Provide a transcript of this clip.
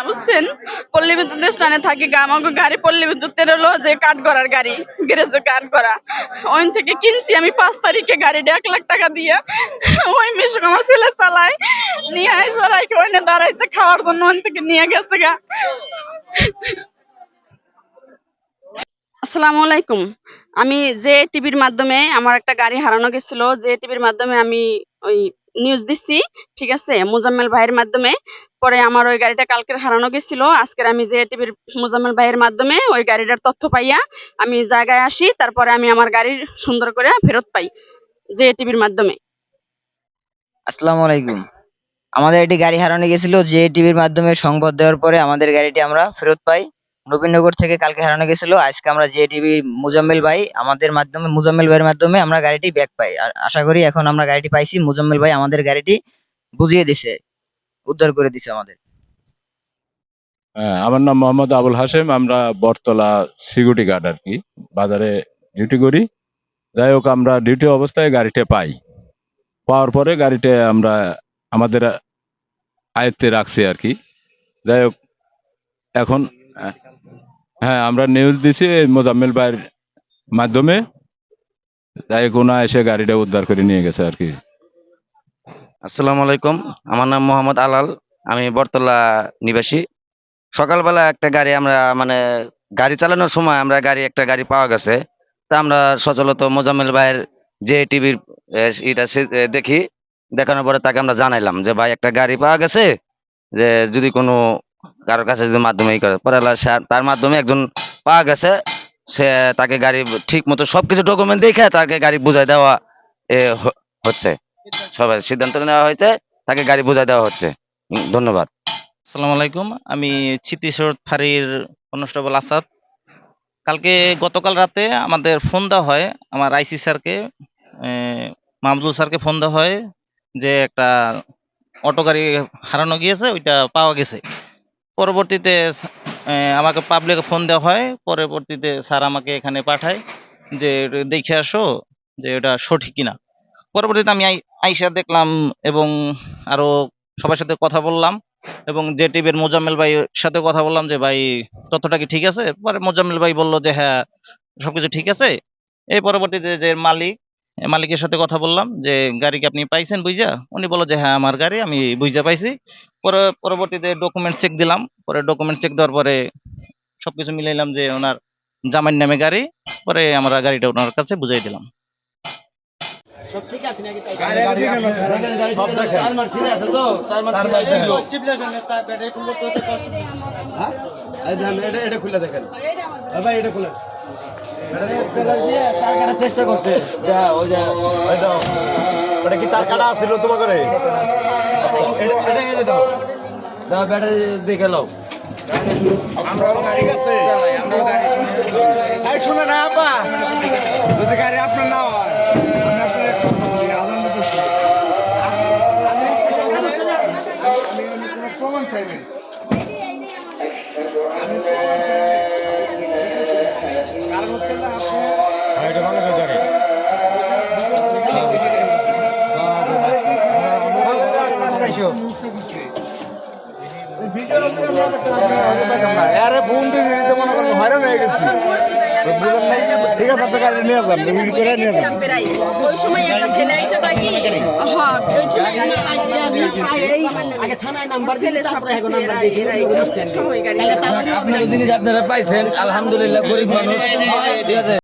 বুঝছেন পল্লী বিদ্যুৎ স্থানে থাকি আমাকে গাড়ি পল্লী বিদ্যুতের হলো যে কাঠ করার গাড়ি গ্যারেজে কাঠ করা ওইন থেকে কিনছি আমি 5 তারিখে গাড়িটা 1 লাখ টাকা দিয়ে ওই মিশুক আমার ছেলে চালায় নিয়ে এসে রাখে ওইনে দাঁড়াইছে খাওয়ার জন্য ওইন থেকে নিয়ে গেছে গা। আসসালামু আলাইকুম। আমি যে টিভির মাধ্যমে আমার একটা গাড়ি হারানো গেছিল, যে টিভির মাধ্যমে আমি ওই নিউজ দিচ্ছি, ঠিক আছে, মোজাম্মেল ভাইয়ের মাধ্যমে। পরে আমার ওই গাড়িটা কালকের হারানো গেছিল, আজকের আমি যে টিভির মোজাম্মেল ভাইয়ের মাধ্যমে ওই গাড়িটার তথ্য পাইয়া আমি জায়গায় আসি, তারপরে আমি আমার গাড়ির সুন্দর করে ফেরত পাই যে টিভির মাধ্যমে। আসসালামু আলাইকুম। আমাদের একটি গাড়ি হারানো গেছিল, যে টিভির মাধ্যমে সংবাদ দেওয়ার পরে আমাদের গাড়িটি আমরা ফেরত পাই। নবীনগর থেকে কালকে হারানো গেছিল, আজকে আমরা যে টিভি মুজাম্মেল ভাই আমাদের মাধ্যমে মুজাম্মেল ভাইয়ের মাধ্যমে আমরা গাড়িটি ব্যাক পাই। আর আশা করি এখন আমরা গাড়িটি পাইছি, মুজাম্মেল ভাই আমাদের গাড়িটি বুঝিয়ে দিছে, উদ্ধার করে দিছে আমাদের। হ্যাঁ, আমার নাম মোহাম্মদ আবুল হাশেম। আমরা বটতলা সিকিউরিটি গার্ড আর কি, বাজারে ডিউটি করি। যাই হোক, আমরা ডিউটি অবস্থায় গাড়িটা পাই। পাওয়ার পরে গাড়িটা আমরা আমাদের আয়ত্তে রাখছি আর কি। যাই হোক, এখন হ্যাঁ, আমরা নিউজ দিছি এই মোজাম্মেল ভাইয়ের মাধ্যমে। যাই হোক, ওনা এসে গাড়িটা উদ্ধার করে নিয়ে গেছে আর কি। আসসালামু আলাইকুম। আমার নাম মোহাম্মদ আলাল। আমি বটতলা নিবাসী। সকালবেলা একটা গাড়ি আমরা গাড়ি চালানোর সময় আমরা একটা গাড়ি পাওয়া গেছে। তা আমরা সচলত মোজাম্মেল ভাইয়ের যে টিভির দেখি। দেখানোর পরে তাকে আমরা জানাইলাম যে ভাই একটা গাড়ি পাওয়া গেছে, যে যদি কোনো কারোর কাছে যদি মাধ্যমে করে পরে তার মাধ্যমে একজন পাওয়া গেছে। সে তাকে গাড়ি ঠিক মতো সবকিছু ডকুমেন্ট দেখে তাকে গাড়ি বুঝাই দেওয়া হচ্ছে। সবাই সিদ্ধান্ত নেওয়া হয়েছে, তাকে গাড়ি বুঝাই দেওয়া হচ্ছে। ধন্যবাদ। আসসালামু আলাইকুম। আমি স্মৃতিসৌধ ফাঁড়ির কনস্টেবল আসাদ। গতকাল রাতে আমাদের ফোন দেওয়া হয়, আমার আইসি স্যারকে, মাহমুদুল স্যারকে ফোন দেওয়া হয় যে একটা অটো গাড়ি হারানো গিয়েছে, ওইটা পাওয়া গেছে। পরবর্তীতে আমাকে পাবলিকে ফোন দেওয়া হয়। পরবর্তীতে স্যার আমাকে এখানে পাঠায় যে দেখে আসো যে ওটা সঠিক কিনা। পরবর্তীতে আমি আইসা দেখলাম এবং আরো সবার সাথে কথা বললাম, এবং যে টিভির মোজাম্মেল ভাইয়ের সাথে কথা বললাম যে ভাই তথ্যটা কি ঠিক আছে। পরে মোজাম্মেল ভাই বললো যে হ্যাঁ, সবকিছু ঠিক আছে। এই পরবর্তীতে যে মালিকের সাথে কথা বললাম যে গাড়ি কি আপনি পাইছেন বুঝা। উনি বললো যে হ্যাঁ, আমার গাড়ি আমি বুঝা পাইছি। পরবর্তীতে ডকুমেন্ট চেক দিলাম। পরে ডকুমেন্ট চেক দেওয়ার পরে সবকিছু মিলাইলাম যে ওনার জামাইয়ের নামে গাড়ি। পরে আমরা গাড়িটা ওনার কাছে বুঝাই দিলাম। চেষ্টা করছে ওটা কি তার কাটা আছিল তোমার করে? ব্যাটারি দেখে নাও। শুনে না আপা, যদি গাড়ি আপনার না হয় প্রমাণ চাইবেন। কারণ হচ্ছে না আপনি ভালো গাড়ি ফোন দিয়ে মনে করেন হয়রান হয়ে গেছি। ঠিক আছে, আপনার গাড়ি নিয়ে যান, নিয়ে যান। ওই সময় একটা ছেলে এসে কয় কি হ্যাঁ আগে থানায় নাম্বার দিলে তারপরে এখন নাম্বার দিয়ে আপনারা জিনিস আপনারা পাইছেন, আলহামদুলিল্লাহ। গরিব মানুষ, ঠিক আছে।